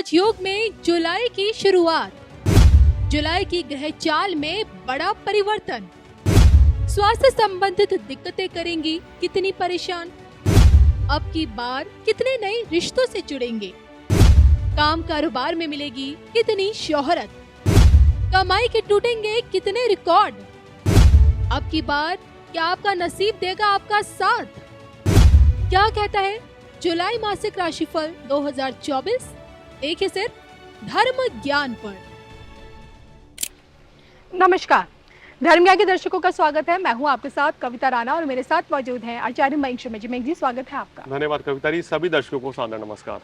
राजयोग में जुलाई की शुरुआत, जुलाई की ग्रह चाल में बड़ा परिवर्तन। स्वास्थ्य संबंधित दिक्कतें करेंगी कितनी परेशान। अब की बार कितने नए रिश्तों से जुड़ेंगे। काम कारोबार में मिलेगी कितनी शोहरत। कमाई के टूटेंगे कितने रिकॉर्ड। अब की बार क्या आपका नसीब देगा आपका साथ। क्या कहता है जुलाई मासिक राशिफल 2024। देखिए सिर्फ धर्म ज्ञान पर। नमस्कार, धर्म ज्ञान के दर्शकों का स्वागत है। मैं हूं आपके साथ कविता राणा और मेरे साथ मौजूद हैं आचार्य मयंक शर्मा जी। मयंक जी, स्वागत है आपका। धन्यवाद कविता जी। सभी दर्शकों को सादर नमस्कार।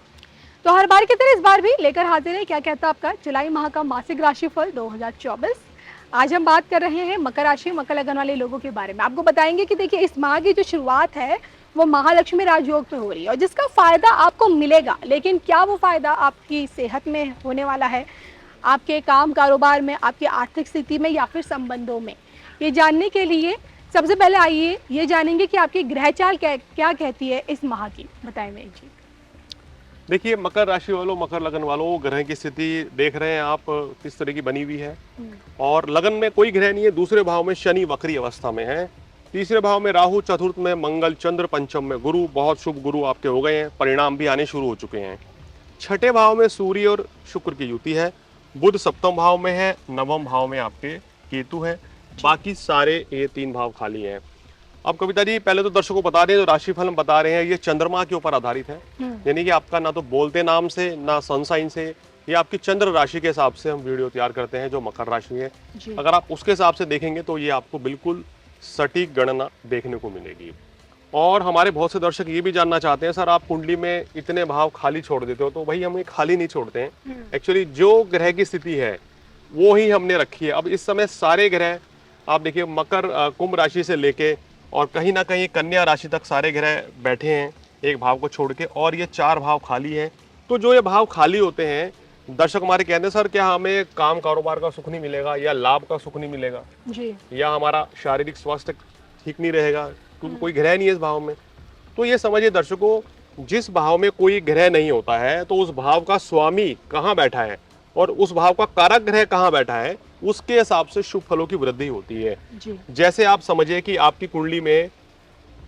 तो हर बार की तरह इस बार भी लेकर हाजिर है क्या कहता आपका जुलाई माह का मासिक राशिफल 2024। आज हम बात कर रहे हैं मकर राशि मकर लगन वाले लोगों के बारे में। आपको बताएंगे कि देखिए इस माह की जो शुरुआत है वो महालक्ष्मी राजयोग पे हो रही है और जिसका फायदा आपको मिलेगा। लेकिन क्या वो फायदा आपकी सेहत में होने वाला है, आपके काम कारोबार में, आपकी आर्थिक स्थिति में या फिर संबंधों में, ये जानने के लिए सबसे पहले आइए ये जानेंगे कि आपकी ग्रह चाल क्या कहती है इस माह की। बताएं मेरी जी। देखिए मकर राशि वालों, मकर लगन वालों, ग्रह की स्थिति देख रहे हैं आप किस तरह की बनी हुई है। और लगन में कोई ग्रह नहीं है। दूसरे भाव में शनि वक्री अवस्था में है। तीसरे भाव में राहु, चतुर्थ में मंगल, चंद्र, पंचम में गुरु। बहुत शुभ गुरु आपके हो गए हैं, परिणाम भी आने शुरू हो चुके हैं। छठे भाव में सूर्य और शुक्र की युति है। बुध सप्तम भाव में है। नवम भाव में आपके केतु है। बाकी सारे ये तीन भाव खाली हैं। अब कविता जी पहले तो दर्शकों को बता दें, जो राशिफल हम बता रहे हैं ये चंद्रमा के ऊपर आधारित है। यानी कि आपका ना तो बोलते नाम से, ना सन साइन से, ये आपकी चंद्र राशि के हिसाब से हम वीडियो तैयार करते हैं जो मकर राशि है। अगर आप उसके हिसाब से देखेंगे तो ये आपको बिल्कुल सटीक गणना देखने को मिलेगी। और हमारे बहुत से दर्शक ये भी जानना चाहते हैं, सर आप कुंडली में इतने भाव खाली छोड़ देते हो। तो भाई हम ये खाली नहीं छोड़ते हैं। एक्चुअली जो ग्रह की स्थिति है वो ही हमने रखी है। अब इस समय सारे ग्रह आप देखिए मकर कुंभ राशि से लेके और कहीं ना कहीं कन्या राशि तक सारे ग्रह बैठे हैं एक भाव को छोड़ के, और ये चार भाव खाली हैं। तो जो ये भाव खाली होते हैं, दर्शक हमारे कहते हैं सर क्या हमें काम कारोबार का सुख नहीं मिलेगा, या लाभ का सुख नहीं मिलेगा जी, या हमारा शारीरिक स्वास्थ्य ठीक नहीं रहेगा क्योंकि कोई ग्रह नहीं है इस भाव में। तो ये समझिए दर्शकों, जिस भाव में कोई ग्रह नहीं होता है तो उस भाव का स्वामी कहाँ बैठा है और उस भाव का कारक ग्रह कहाँ बैठा है, उसके हिसाब से शुभ फलों की वृद्धि होती है जी। जैसे आप समझिए कि आपकी कुंडली में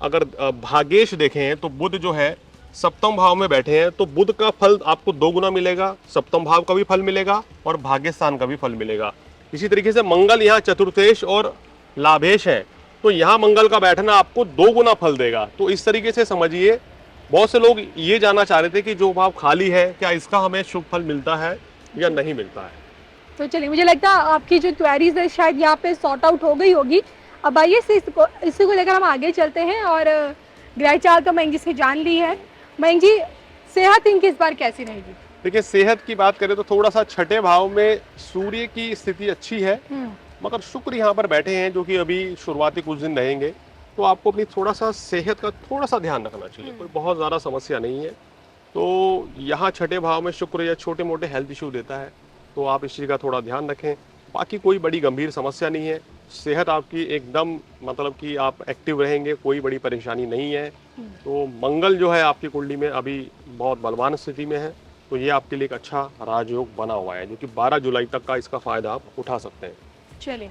अगर भाग्येश देखें तो बुध जो है सप्तम भाव में बैठे हैं, तो बुध का फल आपको दो गुना मिलेगा। सप्तम भाव का भी फल मिलेगा और भाग्य स्थान का भी फल मिलेगा। इसी तरीके से मंगल यहाँ चतुर्थेश और लाभेश है, तो यहाँ मंगल का बैठना आपको दो गुना फल देगा। तो इस तरीके से समझिए, बहुत से लोग ये जानना चाह रहे थे कि जो भाव खाली है क्या इसका हमें शुभ फल मिलता है या नहीं मिलता है। तो चलिए, मुझे लगता है आपकी जो क्वेरीज है शायद यहाँ पे सॉर्ट आउट हो गई होगी। अब आइए इसी को लेकर हम आगे चलते हैं और ग्रह चाल तो मयंक जी से जान ली है। मयंक जी, सेहत इनकी इस बार कैसी रहेगी? देखिए सेहत की बात करें तो थोड़ा सा छठे भाव में सूर्य की स्थिति अच्छी है, मगर शुक्र यहाँ पर बैठे हैं जो कि अभी शुरुआती कुछ दिन रहेंगे। तो आपको अपनी थोड़ा सा सेहत का थोड़ा सा ध्यान रखना चाहिए। कोई बहुत ज़्यादा समस्या नहीं है। तो यहाँ छठे भाव में शुक्र या छोटे मोटे हेल्थ इशू देता है, तो आप इस चीज़ का थोड़ा ध्यान रखें। बाकी कोई बड़ी गंभीर समस्या नहीं है। सेहत आपकी एकदम मतलब कि आप एक्टिव रहेंगे, कोई बड़ी परेशानी नहीं है। तो मंगल जो है आपकी कुंडली में अभी बहुत बलवान स्थिति में है, तो ये आपके लिए एक अच्छा राजयोग बना हुआ है जो कि 12 जुलाई तक का इसका फ़ायदा आप उठा सकते हैं। चलिए,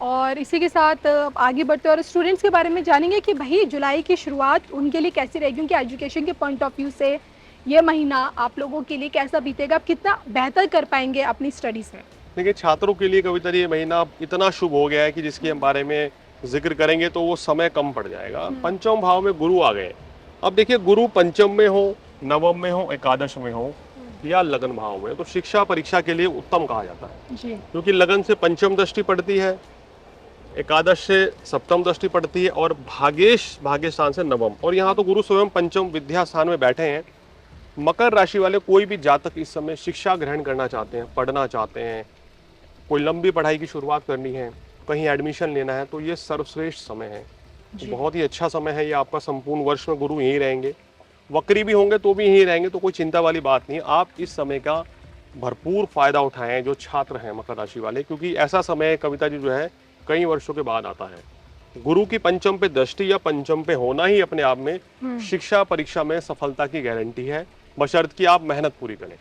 और इसी के साथ आगे बढ़ते और स्टूडेंट्स के बारे में जानेंगे कि भाई जुलाई की शुरुआत उनके लिए कैसी रहेगी, क्योंकि एजुकेशन के पॉइंट ऑफ व्यू से ये महीना आप लोगों के लिए कैसा बीतेगा, आप कितना बेहतर कर पाएंगे अपनी स्टडीज में? देखिए छात्रों के लिए कविता जी ये महीना इतना शुभ हो गया है कि जिसके हम बारे में जिक्र करेंगे तो वो समय कम पड़ जाएगा। पंचम भाव में गुरु आ गए। अब देखिए गुरु पंचम में हो, नवम में हो, एकादश में हो या लगन भाव में, तो शिक्षा परीक्षा के लिए उत्तम कहा जाता है जी। क्योंकि लगन से पंचम दृष्टि पड़ती है, एकादश से सप्तम दृष्टि पड़ती है और भाग्य स्थान से नवम। और यहाँ तो गुरु स्वयं पंचम विद्या स्थान में बैठे हैं। मकर राशि वाले कोई भी जातक इस समय शिक्षा ग्रहण करना चाहते हैं, पढ़ना चाहते हैं, कोई लंबी पढ़ाई की शुरुआत करनी है, कहीं एडमिशन लेना है, तो ये सर्वश्रेष्ठ समय है। बहुत ही अच्छा समय है ये आपका। संपूर्ण वर्ष में गुरु यहीं रहेंगे, वक्री भी होंगे तो भी यहीं रहेंगे, तो कोई चिंता वाली बात नहीं। आप इस समय का भरपूर फायदा उठाएं जो छात्र हैं मकर राशि वाले, क्योंकि ऐसा समय कविता जी जो है कई वर्षों के बाद आता है। गुरु की पंचम पे दृष्टि या पंचम पे होना ही अपने आप में शिक्षा परीक्षा में सफलता की गारंटी है, बशर्त कि आप मेहनत पूरी करें।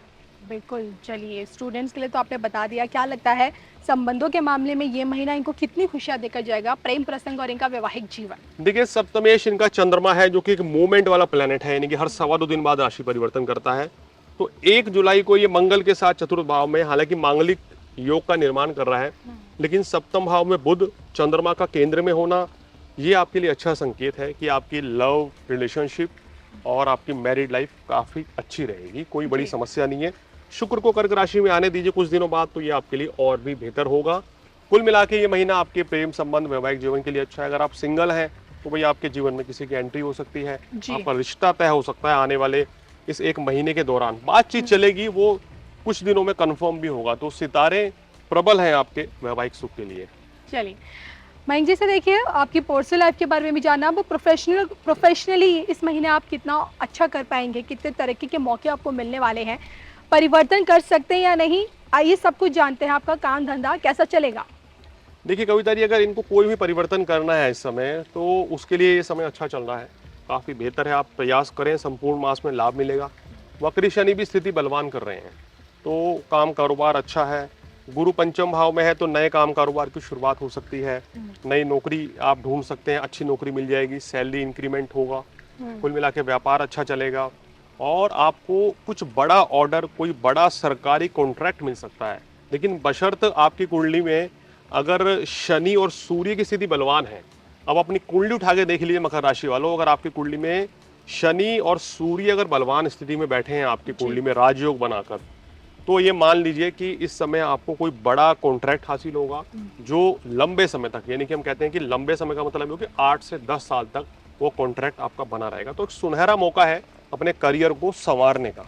बिल्कुल, चलिए स्टूडेंट्स के लिए तो आपने बता दिया। क्या लगता है संबंधों के मामले में ये महीना इनको कितनी खुशियाँ देकर जाएगा, प्रेम प्रसंग और इनका वैवाहिक जीवन? देखिए सप्तमेश इनका चंद्रमा है जो कि एक मूवमेंट वाला प्लेनेट है, यानी कि हर 2.25 दिन बाद राशि परिवर्तन करता है। तो 1 जुलाई को ये मंगल के साथ चतुर्थ भाव में, हालांकि मांगलिक योग का निर्माण कर रहा है, लेकिन सप्तम भाव में बुध चंद्रमा का केंद्र में होना ये आपके लिए अच्छा संकेत है कि आपकी लव रिलेशनशिप और आपकी मैरिड लाइफ काफ़ी अच्छी रहेगी, कोई बड़ी समस्या नहीं है। शुक्र को कर्क राशि में आने दीजिए कुछ दिनों बाद, तो ये आपके लिए और भी बेहतर होगा। कुल मिला के ये महीना आपके प्रेम संबंध वैवाहिक जीवन के लिए अच्छा है। अगर आप सिंगल हैं तो भाई आपके जीवन में किसी की एंट्री हो सकती है, आपका रिश्ता तय हो सकता है आने वाले इस 1 महीने के दौरान। बातचीत चलेगी, वो कुछ दिनों में कंफर्म भी होगा। तो सितारे प्रबल हैं आपके वैवाहिक सुख के लिए। चलिए मयंक जी से देखिए आपकी पर्सनल लाइफ के बारे में भी जानना। अब प्रोफेशनली इस महीने आप कितना अच्छा कर पाएंगे, कितने तरक्की के मौके आपको मिलने वाले हैं, परिवर्तन कर सकते हैं या नहीं, आइए सब कुछ जानते हैं। आपका काम धंधा कैसा चलेगा? देखिए कविता जी, अगर इनको कोई भी परिवर्तन करना है इस समय, तो उसके लिए ये समय अच्छा चल रहा है, काफ़ी बेहतर है। आप प्रयास करें, संपूर्ण मास में लाभ मिलेगा। वक्री शनि भी स्थिति बलवान कर रहे हैं, तो काम कारोबार अच्छा है। गुरु पंचम भाव में है तो नए काम कारोबार की शुरुआत हो सकती है, नई नौकरी आप ढूंढ सकते हैं, अच्छी नौकरी मिल जाएगी, सैलरी इंक्रीमेंट होगा। कुल मिला के व्यापार अच्छा चलेगा और आपको कुछ बड़ा ऑर्डर, कोई बड़ा सरकारी कॉन्ट्रैक्ट मिल सकता है। लेकिन बशर्त आपकी कुंडली में अगर शनि और सूर्य की स्थिति बलवान है। अब अपनी कुंडली उठा के देख लीजिए मकर राशि वालों, अगर आपकी कुंडली में शनि और सूर्य अगर बलवान स्थिति में बैठे हैं आपकी कुंडली में राजयोग बनाकर, तो ये मान लीजिए कि इस समय आपको कोई बड़ा कॉन्ट्रैक्ट हासिल होगा जो लंबे समय तक, यानी कि हम कहते हैं कि लंबे समय का मतलब है कि 8 से 10 साल तक वो कॉन्ट्रैक्ट आपका बना रहेगा। तो एक सुनहरा मौका है अपने करियर को संवारने का।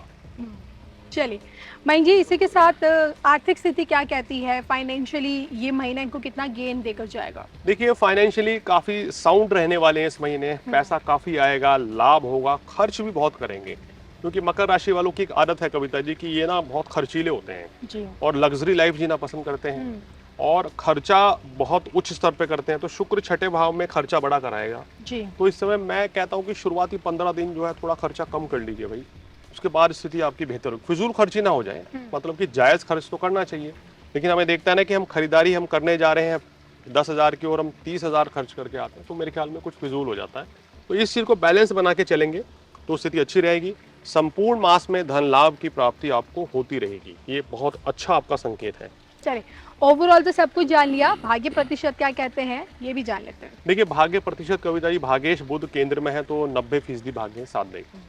चलिए मयंक जी, इसी के साथ आर्थिक स्थिति क्या कहती है? फाइनेंशियली ये महीना इनको कितना गेन देकर जाएगा? देखिए फाइनेंशियली काफ़ी साउंड रहने वाले हैं इस महीने, पैसा काफ़ी आएगा, लाभ होगा, खर्च भी बहुत करेंगे। क्योंकि मकर राशि वालों की एक आदत है कविता जी कि ये ना बहुत खर्चीले होते हैं जी। और लग्जरी लाइफ जीना पसंद करते हैं और खर्चा बहुत उच्च स्तर पे करते हैं। तो शुक्र छठे भाव में खर्चा बड़ा कराएगा जी। तो इस समय मैं कहता हूँ कि शुरुआती 15 दिन जो है थोड़ा खर्चा कम कर लीजिए भाई, उसके बाद स्थिति आपकी बेहतर होगी। फिजूल खर्ची ना हो जाए, मतलब कि जायज़ खर्च तो करना चाहिए, लेकिन हमें देखता है ना कि हम खरीदारी हम करने जा रहे हैं 10,000 की और हम 30,000 खर्च करके आते हैं, तो मेरे ख्याल में कुछ फिजूल हो जाता है। तो इस चीज़ को बैलेंस बना के चलेंगे तो स्थिति अच्छी रहेगी। संपूर्ण मास में धन लाभ की प्राप्ति आपको होती रहेगी, ये बहुत अच्छा आपका संकेत है। चलिए ओवरऑल तो सब कुछ जान लिया, भाग्य प्रतिशत क्या कहते हैं ये भी जान लेते हैं। देखिए भाग्य प्रतिशत कविता जी, भागेश बुध केंद्र में है तो 90% भाग्य साथ देगा।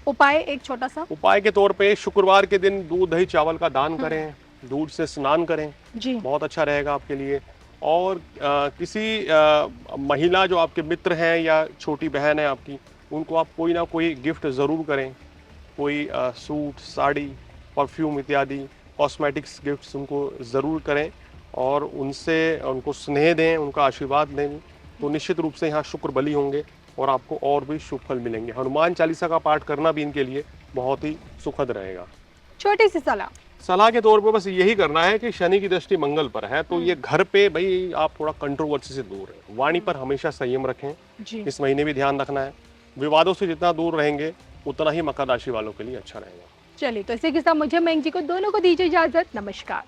उपाय एक छोटा सा उपाय के तौर पे शुक्रवार के दिन दूध दही चावल का दान करें, दूध से स्नान करें जी। बहुत अच्छा रहेगा आपके लिए। और किसी महिला जो आपके मित्र हैं या छोटी बहन है आपकी, उनको आप कोई ना कोई गिफ्ट ज़रूर करें, कोई सूट, साड़ी, परफ्यूम इत्यादि कॉस्मेटिक्स गिफ्ट्स उनको ज़रूर करें और उनसे उनको स्नेह दें, उनका आशीर्वाद दें, तो निश्चित रूप से यहाँ शुक्र बली होंगे और आपको और भी शुभ फल मिलेंगे। हनुमान चालीसा का पाठ करना भी इनके लिए बहुत ही सुखद रहेगा। छोटी सी सलाह के तौर पे बस यही करना है कि शनि की दृष्टि मंगल पर है, तो ये घर पे भाई आप थोड़ा कंट्रोवर्सी से दूर रहें, वाणी पर हमेशा संयम रखें जी। इस महीने भी ध्यान रखना है। विवादों से जितना दूर रहेंगे उतना ही मकर राशि वालों के लिए अच्छा रहेगा। चलिए तो इसी के साथ मुझे मयंक जी को दोनों को दीजिए इजाजत। नमस्कार।